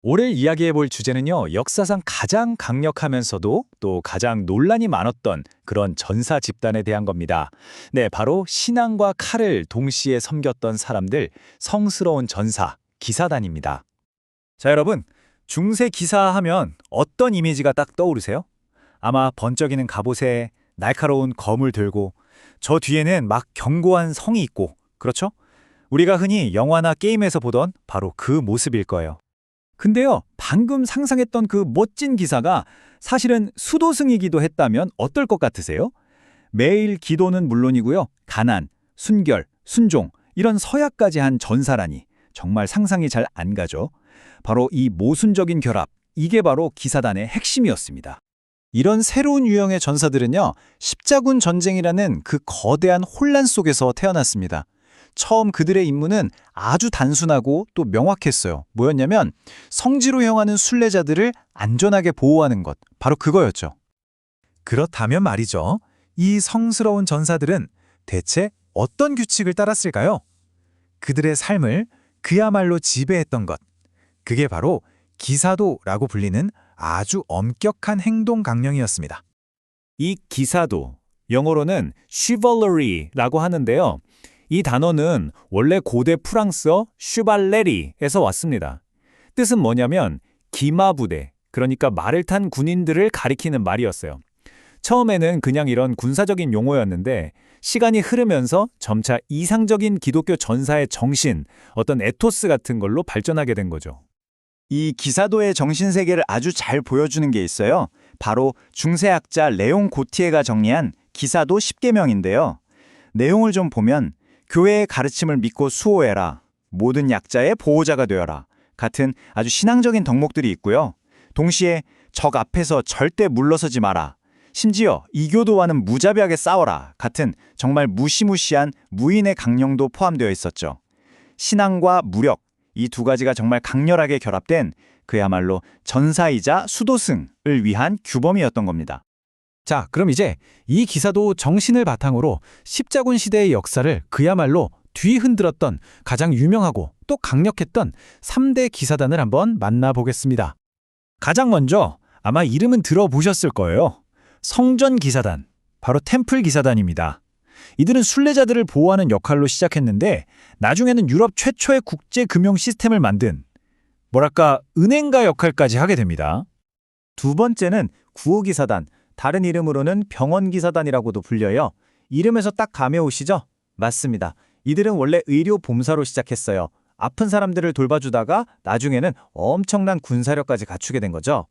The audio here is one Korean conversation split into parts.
오늘 이야기해 볼 주제는요, 역사상 가장 강력하면서도 또 가장 논란이 많았던 그런 전사 집단에 대한 겁니다. 네, 바로 신앙과 칼을 동시에 섬겼던 사람들, 성스러운 전사, 기사단입니다. 자, 여러분, 중세 기사 하면 어떤 이미지가 딱 떠오르세요? 아마 번쩍이는 갑옷에 날카로운 검을 들고 저 뒤에는 막 견고한 성이 있고, 그렇죠? 우리가 흔히 영화나 게임에서 보던 바로 그 모습일 거예요. 근데요, 방금 상상했던 그 멋진 기사가 사실은 수도승이기도 했다면 어떨 것 같으세요? 매일 기도는 물론이고요, 가난, 순결, 순종, 이런 서약까지 한 전사라니 정말 상상이 잘 안 가죠. 바로 이 모순적인 결합, 이게 바로 기사단의 핵심이었습니다. 이런 새로운 유형의 전사들은요, 십자군 전쟁이라는 그 거대한 혼란 속에서 태어났습니다. 처음 그들의 임무는 아주 단순하고 또 명확했어요. 뭐였냐면 성지로 향하는 순례자들을 안전하게 보호하는 것, 바로 그거였죠. 그렇다면 말이죠. 이 성스러운 전사들은 대체 어떤 규칙을 따랐을까요? 그들의 삶을 그야말로 지배했던 것, 그게 바로 기사도라고 불리는 아주 엄격한 행동 강령이었습니다. 이 기사도, 영어로는 chivalry라고 하는데요. 이 단어는 원래 고대 프랑스어 슈발레리에서 왔습니다. 뜻은 뭐냐면 기마부대, 그러니까 말을 탄 군인들을 가리키는 말이었어요. 처음에는 그냥 이런 군사적인 용어였는데 시간이 흐르면서 점차 이상적인 기독교 전사의 정신, 어떤 에토스 같은 걸로 발전하게 된 거죠. 이 기사도의 정신세계를 아주 잘 보여주는 게 있어요. 바로 중세학자 레옹 고티에가 정리한 기사도 10계명인데요. 내용을 좀 보면 교회의 가르침을 믿고 수호해라, 모든 약자의 보호자가 되어라 같은 아주 신앙적인 덕목들이 있고요. 동시에 적 앞에서 절대 물러서지 마라, 심지어 이교도와는 무자비하게 싸워라 같은 정말 무시무시한 무인의 강령도 포함되어 있었죠. 신앙과 무력, 이 두 가지가 정말 강렬하게 결합된 그야말로 전사이자 수도승을 위한 규범이었던 겁니다. 자, 그럼 이제 이 기사도 정신을 바탕으로 십자군 시대의 역사를 그야말로 뒤흔들었던 가장 유명하고 또 강력했던 3대 기사단을 한번 만나보겠습니다. 가장 먼저 아마 이름은 들어보셨을 거예요. 성전 기사단, 바로 템플 기사단입니다. 이들은 순례자들을 보호하는 역할로 시작했는데 나중에는 유럽 최초의 국제 금융 시스템을 만든 뭐랄까 은행가 역할까지 하게 됩니다. 두 번째는 구호기사단, 다른 이름으로는 병원기사단이라고도 불려요. 이름에서 딱 감이 오시죠? 맞습니다. 이들은 원래 의료 봉사로 시작했어요. 아픈 사람들을 돌봐주다가 나중에는 엄청난 군사력까지 갖추게 된 거죠.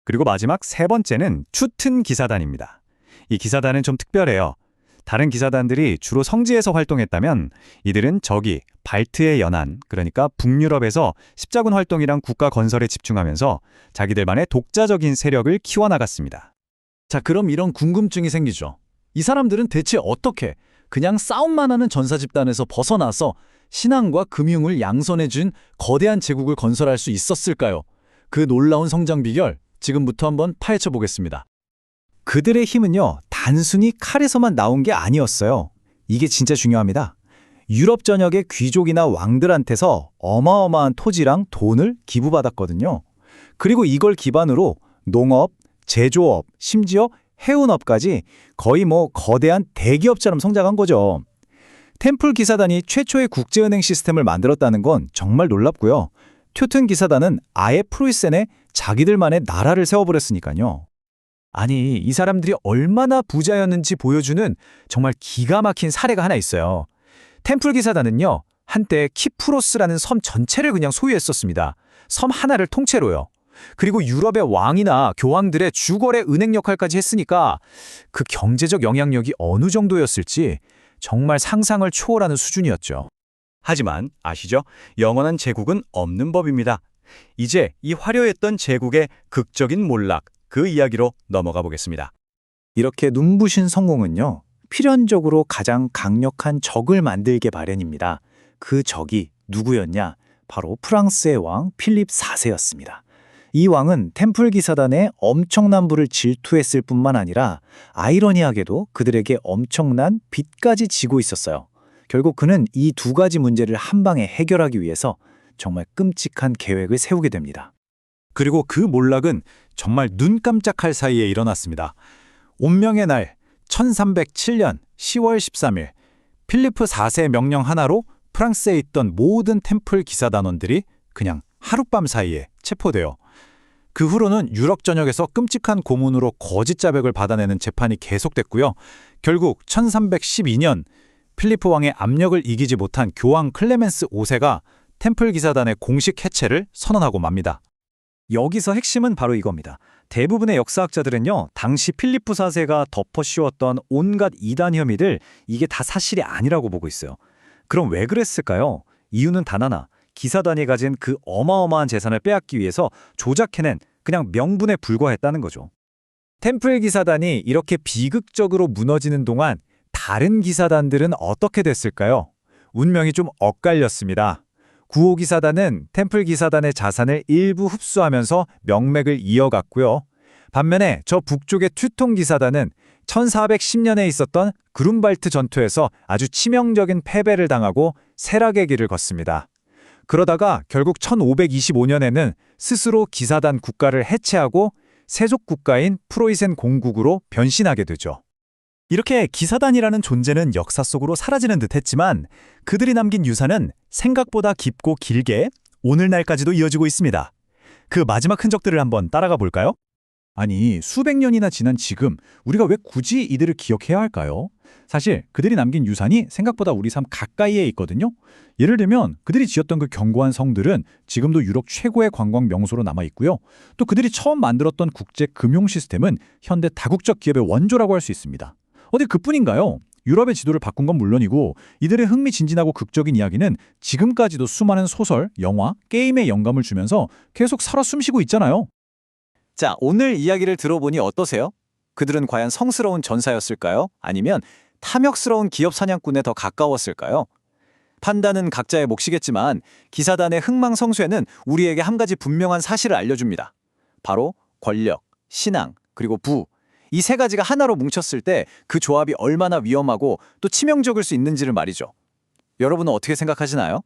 그리고 마지막 세 번째는 추튼 기사단입니다. 이 기사단은 좀 특별해요. 다른 기사단들이 주로 성지에서 활동했다면 이들은 저기 발트해 연안, 그러니까 북유럽에서 십자군 활동이랑 국가 건설에 집중하면서 자기들만의 독자적인 세력을 키워나갔습니다. 자, 그럼 이런 궁금증이 생기죠. 이 사람들은 대체 어떻게 그냥 싸움만 하는 전사 집단에서 벗어나서 신앙과 금융을 양선해준 거대한 제국을 건설할 수 있었을까요? 그 놀라운 성장 비결 지금부터 한번 파헤쳐 보겠습니다. 그들의 힘은요, 단순히 칼에서만 나온 게 아니었어요. 이게 진짜 중요합니다. 유럽 전역의 귀족이나 왕들한테서 어마어마한 토지랑 돈을 기부받았거든요. 그리고 이걸 기반으로 농업, 제조업, 심지어 해운업까지 거의 거대한 대기업처럼 성장한 거죠. 템플 기사단이 최초의 국제은행 시스템을 만들었다는 건 정말 놀랍고요. 튜튼 기사단은 아예 프로이센에 자기들만의 나라를 세워버렸으니까요. 아니, 이 사람들이 얼마나 부자였는지 보여주는 정말 기가 막힌 사례가 하나 있어요. 템플 기사단은요, 한때 키프로스라는 섬 전체를 그냥 소유했었습니다. 섬 하나를 통째로요. 그리고 유럽의 왕이나 교황들의 주거래 은행 역할까지 했으니까 그 경제적 영향력이 어느 정도였을지 정말 상상을 초월하는 수준이었죠. 하지만 아시죠? 영원한 제국은 없는 법입니다. 이제 이 화려했던 제국의 극적인 몰락, 그 이야기로 넘어가 보겠습니다. 이렇게 눈부신 성공은요, 필연적으로 가장 강력한 적을 만들게 마련입니다. 그 적이 누구였냐? 바로 프랑스의 왕 필립 4세였습니다. 이 왕은 템플 기사단의 엄청난 부를 질투했을 뿐만 아니라 아이러니하게도 그들에게 엄청난 빚까지 지고 있었어요. 결국 그는 이 두 가지 문제를 한 방에 해결하기 위해서 정말 끔찍한 계획을 세우게 됩니다. 그리고 그 몰락은 정말 눈 깜짝할 사이에 일어났습니다. 운명의 날 1307년 10월 13일 필리프 4세 명령 하나로 프랑스에 있던 모든 템플 기사단원들이 그냥 하룻밤 사이에 체포되어 그 후로는 유럽 전역에서 끔찍한 고문으로 거짓 자백을 받아내는 재판이 계속됐고요. 결국 1312년 필리프 왕의 압력을 이기지 못한 교황 클레멘스 5세가 템플 기사단의 공식 해체를 선언하고 맙니다. 여기서 핵심은 바로 이겁니다. 대부분의 역사학자들은요, 당시 필리프 4세가 덮어씌웠던 온갖 이단 혐의들, 이게 다 사실이 아니라고 보고 있어요. 그럼 왜 그랬을까요? 이유는 단 하나, 기사단이 가진 그 어마어마한 재산을 빼앗기 위해서 조작해낸 그냥 명분에 불과했다는 거죠. 템플 기사단이 이렇게 비극적으로 무너지는 동안 다른 기사단들은 어떻게 됐을까요? 운명이 좀 엇갈렸습니다. 9호 기사단은 템플 기사단의 자산을 일부 흡수하면서 명맥을 이어갔고요. 반면에 저 북쪽의 튜통 기사단은 1410년에 있었던 그룬발트 전투에서 아주 치명적인 패배를 당하고 쇠락의 길을 걷습니다. 그러다가 결국 1525년에는 스스로 기사단 국가를 해체하고 세속 국가인 프로이센 공국으로 변신하게 되죠. 이렇게 기사단이라는 존재는 역사 속으로 사라지는 듯했지만 그들이 남긴 유산은 생각보다 깊고 길게 오늘날까지도 이어지고 있습니다. 그 마지막 흔적들을 한번 따라가 볼까요? 아니, 수백 년이나 지난 지금 우리가 왜 굳이 이들을 기억해야 할까요? 사실 그들이 남긴 유산이 생각보다 우리 삶 가까이에 있거든요. 예를 들면 그들이 지었던 그 견고한 성들은 지금도 유럽 최고의 관광 명소로 남아 있고요. 또 그들이 처음 만들었던 국제 금융 시스템은 현대 다국적 기업의 원조라고 할 수 있습니다. 어디 그뿐인가요? 유럽의 지도를 바꾼 건 물론이고 이들의 흥미진진하고 극적인 이야기는 지금까지도 수많은 소설, 영화, 게임에 영감을 주면서 계속 살아 숨쉬고 있잖아요. 자, 오늘 이야기를 들어보니 어떠세요? 그들은 과연 성스러운 전사였을까요? 아니면 탐욕스러운 기업 사냥꾼에 더 가까웠을까요? 판단은 각자의 몫이겠지만 기사단의 흥망성쇠는 우리에게 한 가지 분명한 사실을 알려줍니다. 바로 권력, 신앙, 그리고 부. 이 세 가지가 하나로 뭉쳤을 때 그 조합이 얼마나 위험하고 또 치명적일 수 있는지를 말이죠. 여러분은 어떻게 생각하시나요?